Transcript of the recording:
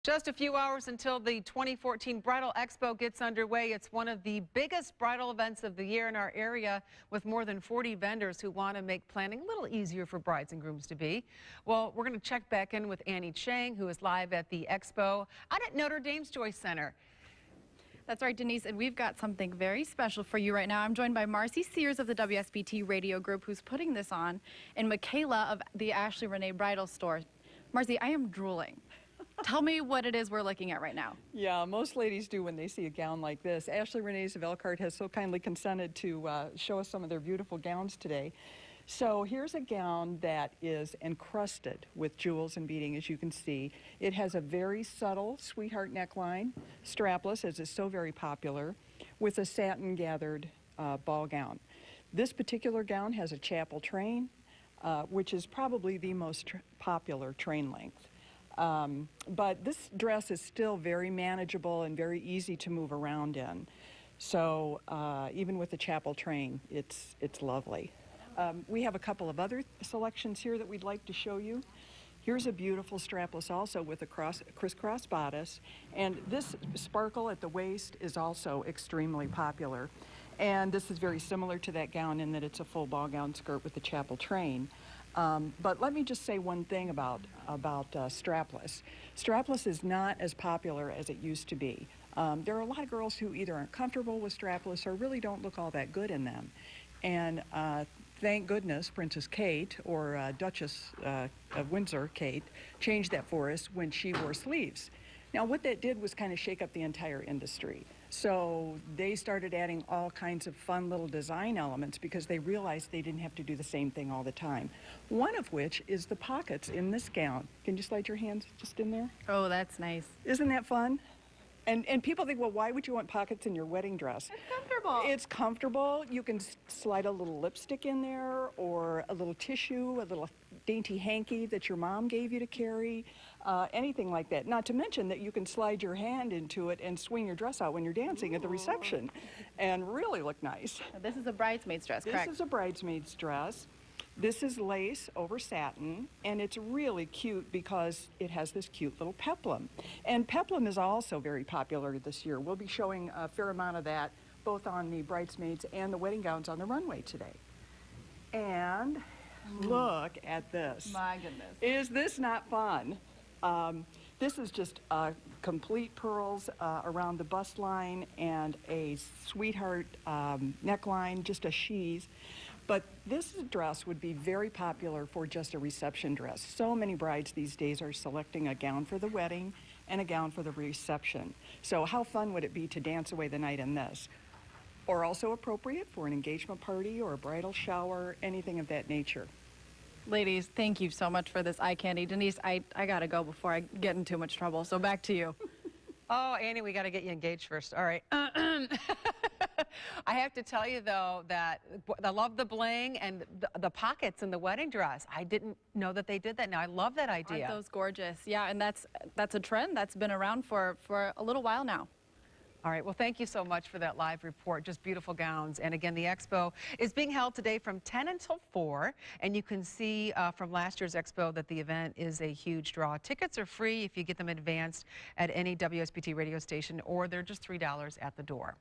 Just a few hours until the 2014 Bridal Expo gets underway. It's one of the biggest bridal events of the year in our area, with more than 40 vendors who want to make planning a little easier for brides and grooms to be. Well, we're going to check back in with Annie Chang, who is live at the Expo out at Notre Dame's Joyce Center. That's right, Denise, and we've got something very special for you right now. I'm joined by Marcy Sears of the WSBT Radio Group, who's putting this on, and Michaela of the Ashley Renee Bridal Store. Marcy, I am drooling. Tell me what it is we're looking at right now. Yeah, most ladies do when they see a gown like this. Ashley Renee's of Elkhart has so kindly consented to show us some of their beautiful gowns today. So here's a gown that is encrusted with jewels and beading, as you can see. It has a very subtle sweetheart neckline, strapless, as is so very popular, with a satin gathered ball gown. This particular gown has a chapel train, which is probably the most popular train length. But this dress is still very manageable and very easy to move around in. So even with the chapel train, it's lovely. We have a couple of other selections here that we'd like to show you. Here's a beautiful strapless also with a crisscross bodice. And this sparkle at the waist is also extremely popular. And this is very similar to that gown in that it's a full ball gown skirt with the chapel train. But let me just say one thing about strapless. Strapless is not as popular as it used to be. There are a lot of girls who either aren't comfortable with strapless or really don't look all that good in them. And thank goodness Princess Kate, or Duchess of Windsor Kate, changed that for us when she wore sleeves. Now what that did was kind of shake up the entire industry. So they started adding all kinds of fun little design elements because they realized they didn't have to do the same thing all the time. One of which is the pockets in this gown. Can you slide your hands just in there? Oh, that's nice. Isn't that fun? And people think, well, why would you want pockets in your wedding dress? It's comfortable. It's comfortable. You can slide a little lipstick in there, or a little tissue, a little dainty hanky that your mom gave you to carry, anything like that. Not to mention that you can slide your hand into it and swing your dress out when you're dancing at the reception and really look nice. Now, this is a bridesmaid's dress, correct? This is a bridesmaid's dress. This is lace over satin, and it's really cute because it has this cute little peplum. And peplum is also very popular this year. We'll be showing a fair amount of that both on the bridesmaids and the wedding gowns on the runway today. And look at this. My goodness. Is this not fun? This is just complete pearls around the bust line and a sweetheart neckline, just a sheath. But this dress would be very popular for just a reception dress. So many brides these days are selecting a gown for the wedding and a gown for the reception. So how fun would it be to dance away the night in this? Or also appropriate for an engagement party or a bridal shower, anything of that nature. Ladies, thank you so much for this eye candy. Denise, I gotta go before I get in too much trouble, so back to you. Oh, Annie, we got to get you engaged first. All right. I have to tell you, though, that I love the bling and the pockets in the wedding dress. I didn't know that they did that. Now, I love that idea. Aren't those gorgeous? Yeah, and that's a trend that's been around for a little while now. All right, well, thank you so much for that live report. Just beautiful gowns. And again, the expo is being held today from 10 until 4. And you can see from last year's expo that the event is a huge draw. Tickets are free if you get them advanced at any WSBT radio station, or they're just $3 at the door.